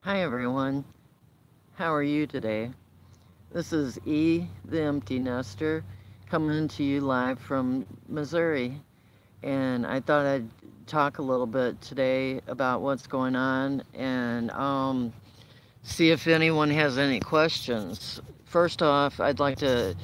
Hi everyone, how are you today? This is E, the Empty Nester, coming to you live from Missouri. And I thought I'd talk a little bit today about what's going on and see if anyone has any questions. First off, I'd like to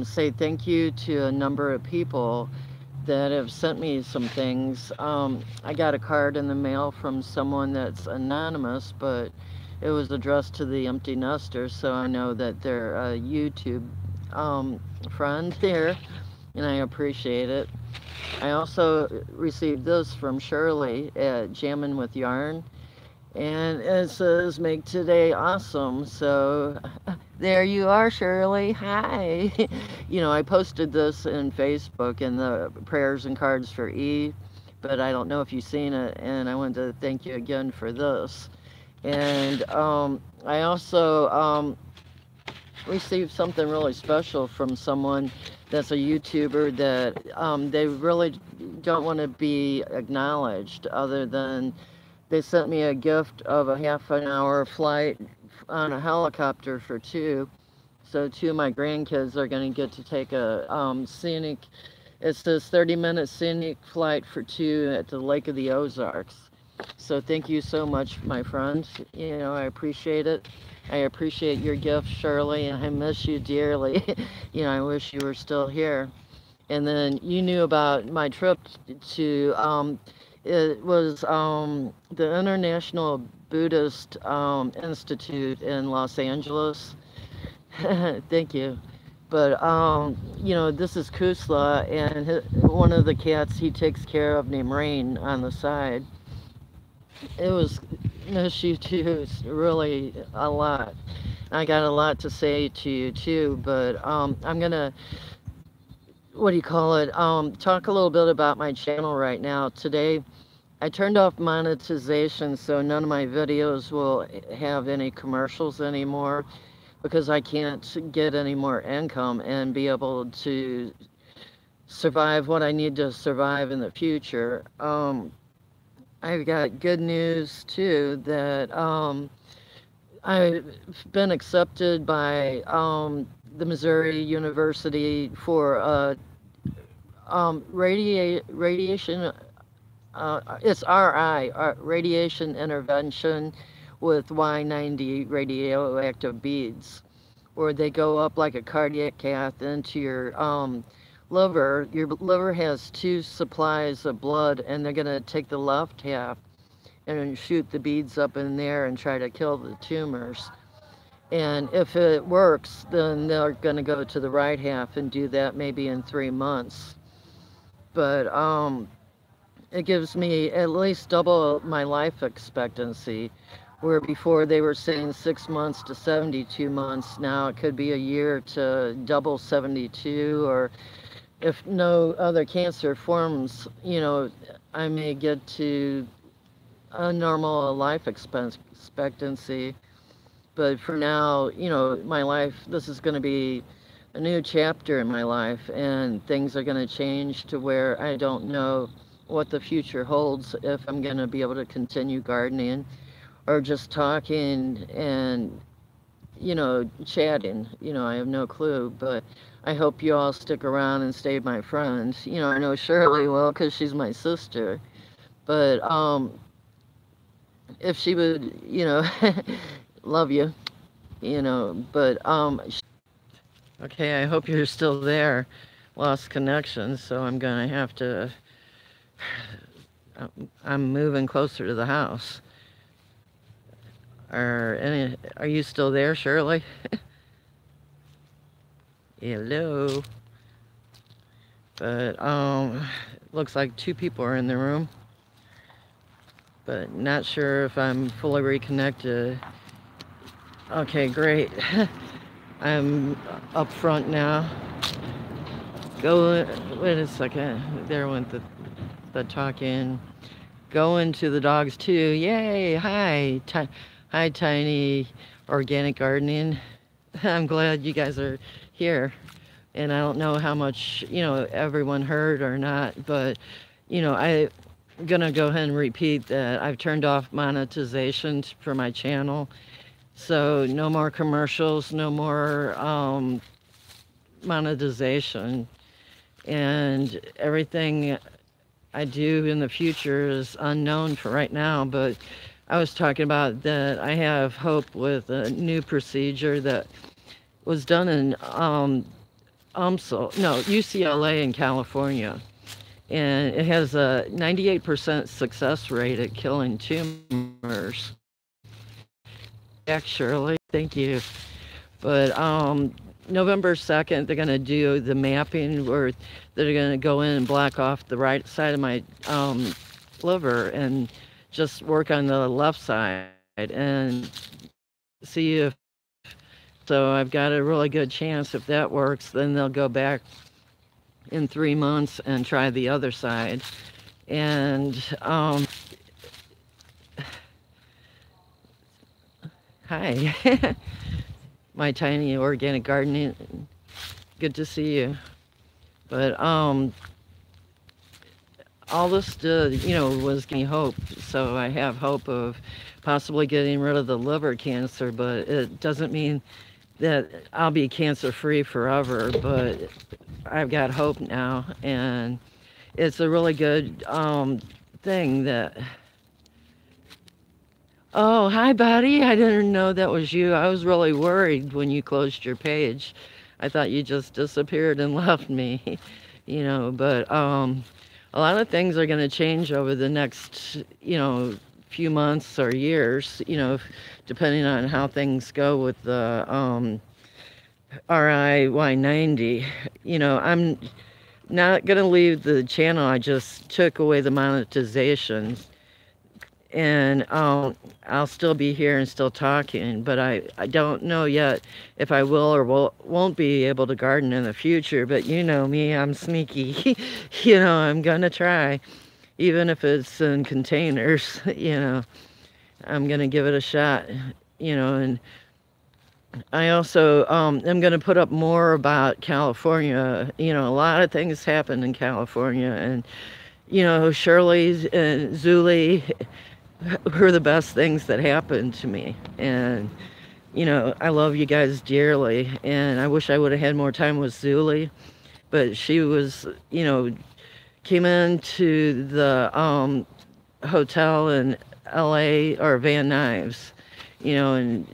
say thank you to a number of people that have sent me some things. I got a card in the mail from someone that's anonymous, but it was addressed to the Empty Nester, so I know that they're a YouTube friend here, and I appreciate it. I also received this from Shirley at Jammin' with Yarn, and it says, "Make today awesome." So there you are, Shirley. Hi. I posted this in Facebook in the prayers and cards for E, but I don't know if you've seen it, and I wanted to thank you again for this. And I also received something really special from someone that's a YouTuber that they really don't want to be acknowledged, other than they sent me a gift of a half an hour flight on a helicopter for two. So two of my grandkids are going to get to take a scenic, it says 30-minute scenic flight for two at the Lake of the Ozarks. So thank you so much, my friend. I appreciate it. I appreciate your gift, Shirley, and I miss you dearly. I wish you were still here. And then you knew about my trip to, it was the International Buddhist Institute in Los Angeles. Thank you. But, this is Kusla, and one of the cats he takes care of named Rain on the side. It was, miss you too, it's really a lot. I got a lot to say to you too, but I'm gonna, what do you call it, talk a little bit about my channel right now. Today, I turned off monetization, so none of my videos will have any commercials anymore, because I can't get any more income and be able to survive what I need to survive in the future. I've got good news too, that I've been accepted by the Missouri University for radiation. It's RI, radiation intervention with Y90 radioactive beads, where they go up like a cardiac cath into your liver. Your liver has two supplies of blood, and they're going to take the left half and shoot the beads up in there and try to kill the tumors. And if it works, then they're going to go to the right half and do that maybe in 3 months. But it gives me at least double my life expectancy, where before they were saying 6 months to 72 months. Now it could be a year to double 72, or if no other cancer forms, I may get to a normal life expectancy. But for now, my life, this is going to be a new chapter in my life, and things are going to change to where I don't know what the future holds, if I'm going to be able to continue gardening or just talking and, chatting. I have no clue, but I hope you all stick around and stay my friend. I know Shirley will, because she's my sister. But if she would, love you, but okay, I hope you're still there. Lost connection, so I'm gonna have to, I'm moving closer to the house. Are you still there, Shirley? Hello. But looks like two people are in the room, but not sure if I'm fully reconnected. Okay, great. I'm up front now. Wait a second. There went the talking. Going to the dogs too. Yay! Hi, hi, Tiny Organic Gardening. I'm glad you guys are here. And I don't know how much everyone heard or not, but I gonna go ahead and repeat that I've turned off monetization for my channel. So no more commercials, no more monetization. And everything I do in the future is unknown for right now, but I was talking about that I have hope with a new procedure that was done in UCLA in California. And it has a 98% success rate at killing tumors. Back, Shirley, thank you. But November 2nd, they're going to do the mapping where they're going to go in and block off the right side of my liver and just work on the left side and see if, so I've got a really good chance if that works, then they'll go back in 3 months and try the other side. And hi, my tiny organic gardening, good to see you. But all this did, was giving me hope. So I have hope of possibly getting rid of the liver cancer, but it doesn't mean that I'll be cancer free forever, but I've got hope now. And it's a really good thing that, oh, hi, buddy. I didn't know that was you. I was really worried when you closed your page. I thought you just disappeared and left me, but a lot of things are going to change over the next, few months or years, depending on how things go with the RIY90. I'm not going to leave the channel. I just took away the monetization. And I'll still be here and still talking, but I don't know yet if I will or won't be able to garden in the future. But you know me, I'm sneaky. I'm gonna try, even if it's in containers. I'm gonna give it a shot. And I also am gonna put up more about California. A lot of things happen in California, and Shirley's and Zuli were the best things that happened to me. And I love you guys dearly, and I wish I would have had more time with Zuli, but she was came into the hotel in LA, or Van Nuys, and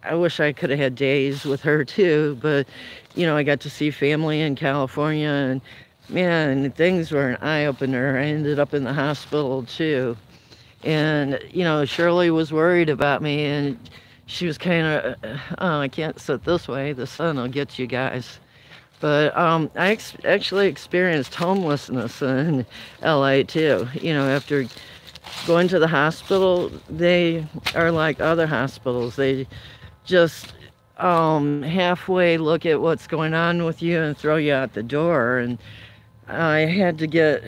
I wish I could have had days with her too, but I got to see family in California, and man, things were an eye-opener. I ended up in the hospital too. And, Shirley was worried about me, and she was kind of, oh, I can't sit this way. The sun will get you guys. But I actually experienced homelessness in LA too. After going to the hospital, they are like other hospitals. They just halfway look at what's going on with you and throw you out the door. And I had to get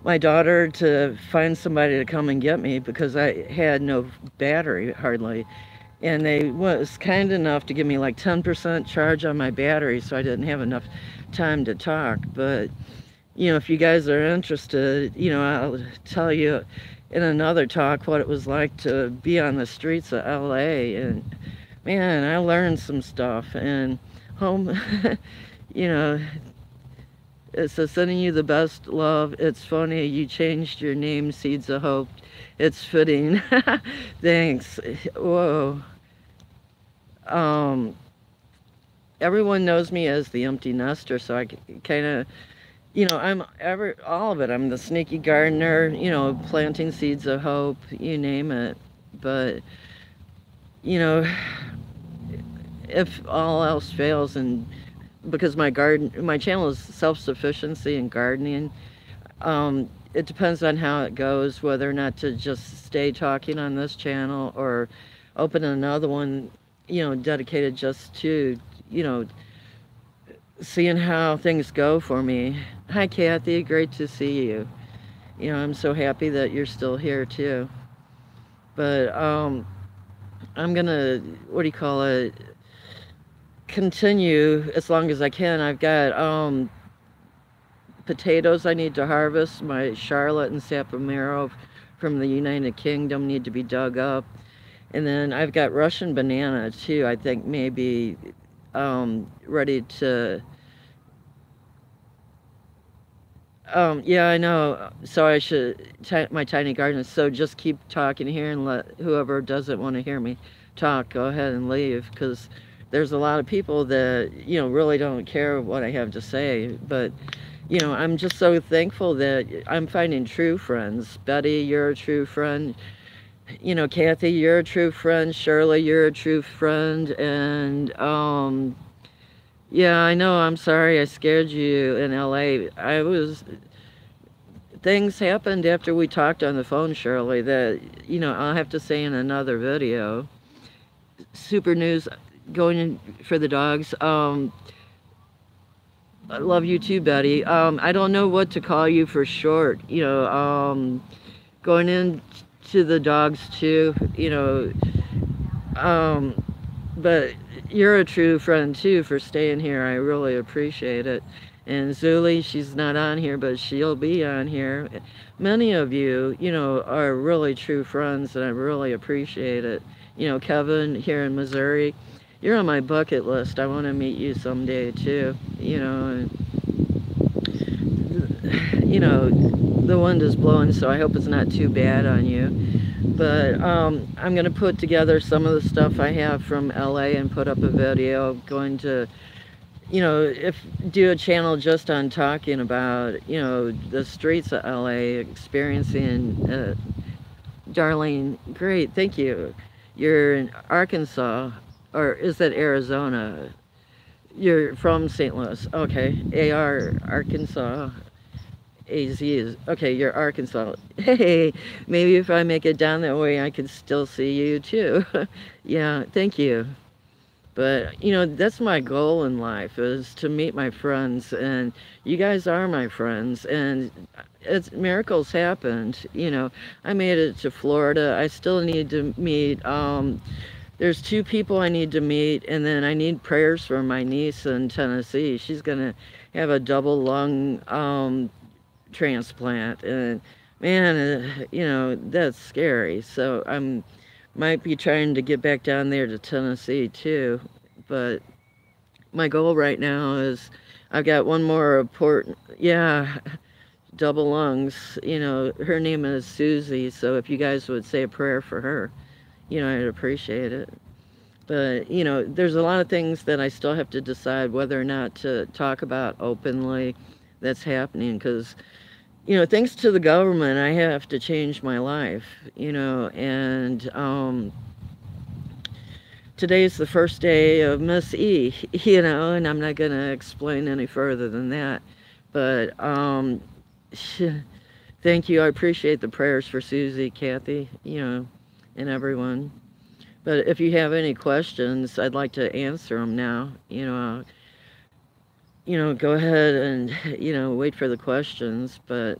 my daughter to find somebody to come and get me because I had no battery hardly. And they was kind enough to give me like 10% charge on my battery, so I didn't have enough time to talk. But if you guys are interested, I'll tell you in another talk what it was like to be on the streets of LA. And man, I learned some stuff. And home, it says, sending you the best love. It's funny you changed your name, Seeds of Hope. It's fitting. Thanks. Whoa. Everyone knows me as the Empty Nester, so I kind of, I'm all of it. I'm the sneaky gardener, planting seeds of hope, you name it. But, if all else fails, and because my channel is self-sufficiency in gardening, it depends on how it goes, whether or not to just stay talking on this channel or open another one, dedicated just to, seeing how things go for me. Hi, Kathy, great to see you. I'm so happy that you're still here too. But I'm gonna, continue as long as I can. I've got potatoes I need to harvest. My Charlotte and Sapomero from the United Kingdom need to be dug up. And then I've got Russian banana too. I think maybe ready to. Yeah, I know. So I should my tiny garden. So just keep talking here and let whoever doesn't want to hear me talk go ahead and leave, because there's a lot of people that really don't care what I have to say. But I'm just so thankful that I'm finding true friends. Betty, you're a true friend. Kathy, you're a true friend. Shirley, you're a true friend. And yeah, I know. I'm sorry I scared you in LA. Things happened after we talked on the phone, Shirley, that, I'll have to say in another video. Super news going in for the dogs. I love you too, Betty. I don't know what to call you for short. Going in to the dogs too, but you're a true friend too for staying here. I really appreciate it. And Zuli, she's not on here, but she'll be on here. Many of you, are really true friends, and I really appreciate it. Kevin here in Missouri, you're on my bucket list. I want to meet you someday too. The wind is blowing, so I hope it's not too bad on you. But I'm going to put together some of the stuff I have from LA and put up a video. Going to, do a channel just on talking about, the streets of LA, experiencing. Darlene, great, thank you. You're in Arkansas, or is that Arizona? You're from St. Louis. Okay, AR, Arkansas. AZ is, okay, you're Arkansas. Hey, maybe if I make it down that way, I could still see you too. Yeah, thank you. But, that's my goal in life, is to meet my friends, and you guys are my friends, and miracles happened. I made it to Florida. I still need to meet, there's 2 people I need to meet, and then I need prayers for my niece in Tennessee. She's gonna have a double lung, transplant, and man, that's scary. So might be trying to get back down there to Tennessee too. But my goal right now is, I've got one more report. Yeah, double lungs. Her name is Susie, so if you guys would say a prayer for her, I'd appreciate it. But there's a lot of things that I still have to decide whether or not to talk about openly that's happening, because thanks to the government, I have to change my life, and today's the first day of Miss E, and I'm not going to explain any further than that. But thank you. I appreciate the prayers for Susie, Kathy, and everyone. But if you have any questions, I'd like to answer them now. Go ahead and, wait for the questions. But,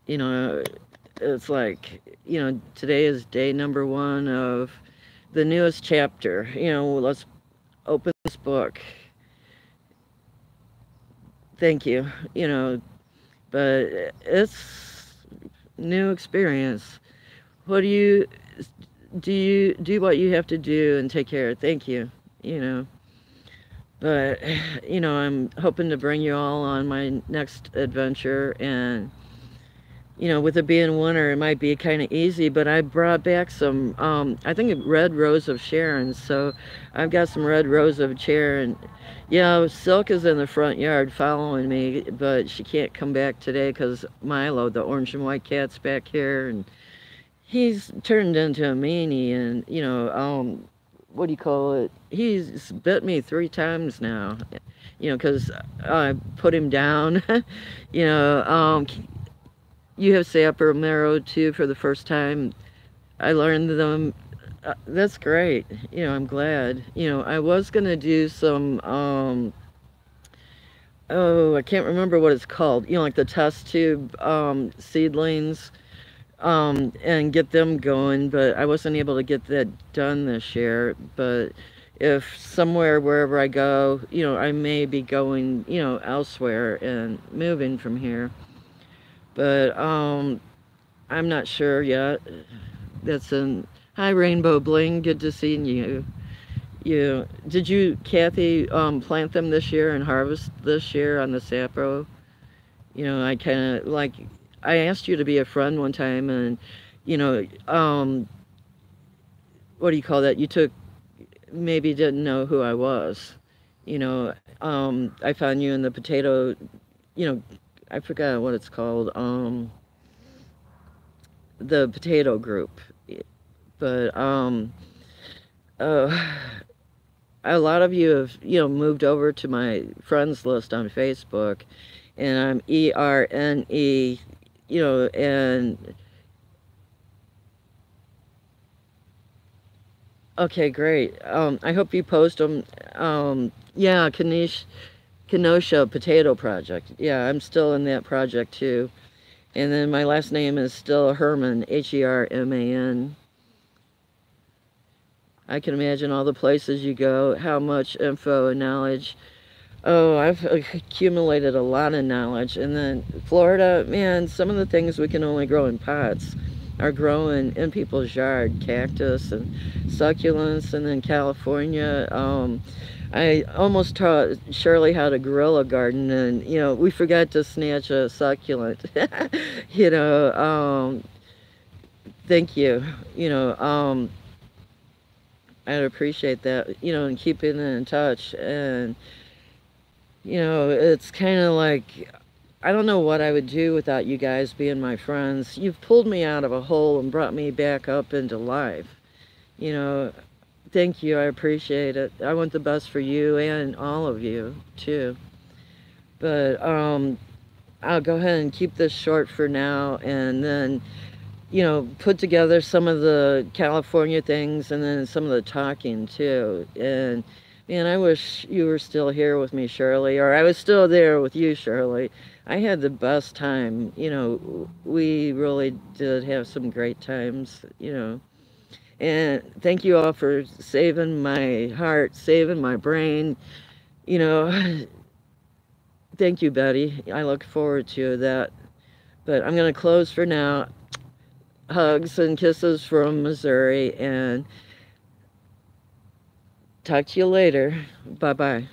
it's like, today is day number 1 of the newest chapter. Let's open this book. Thank you. But it's new experience. What do you do what you have to do and take care. Thank you. But I'm hoping to bring you all on my next adventure, and with it being winter, it might be kind of easy, but I brought back some, I think red rose of Sharon. So I've got some red rose of Sharon. Silk is in the front yard following me, but she can't come back today because Milo, the orange and white cat's back here, and he's turned into a meanie, and, what do you call it? He's bit me 3 times now, because I put him down. You have Sapomero too for the first time. I learned them. That's great. I'm glad. I was going to do some, I can't remember what it's called, like the test tube seedlings, and get them going, but I wasn't able to get that done this year. But if somewhere, wherever I go, I may be going, elsewhere and moving from here. But I'm not sure yet. That's an Hi Rainbow Bling. Good to see you. Did you, Kathy, plant them this year and harvest this year on the sapro? I kind of like, I asked you to be a friend one time, and you know, um, what do you call that? You took, maybe didn't know who I was. I found you in the potato, you know, I forgot what it's called, the potato group. But uh, a lot of you have, moved over to my friends list on Facebook, and I'm ERNE, and okay, great. I hope you post them. Yeah, Kenosha Potato Project. Yeah, I'm still in that project too. And then my last name is still Herman, Herman. I can imagine all the places you go, how much info and knowledge. Oh, I've accumulated a lot of knowledge. And then Florida, man, some of the things we can only grow in pots are growing in people's yard, cactus and succulents. And then California, I almost taught Shirley how to grow a garden, and we forgot to snatch a succulent. you know, um, Thank you. I'd appreciate that, and keeping in touch. And it's kind of like, I don't know what I would do without you guys being my friends. You've pulled me out of a hole and brought me back up into life. You know, Thank you. I appreciate it. I want the best for you and all of you, too. But I'll go ahead and keep this short for now, and then, put together some of the California things and then some of the talking, too. And, man, I wish you were still here with me, Shirley, or I was still there with you, Shirley. I had the best time. We really did have some great times. And thank you all for saving my heart, saving my brain. You know, Thank you, Betty. I look forward to that. But I'm going to close for now. Hugs and kisses from Missouri, and talk to you later. Bye-bye.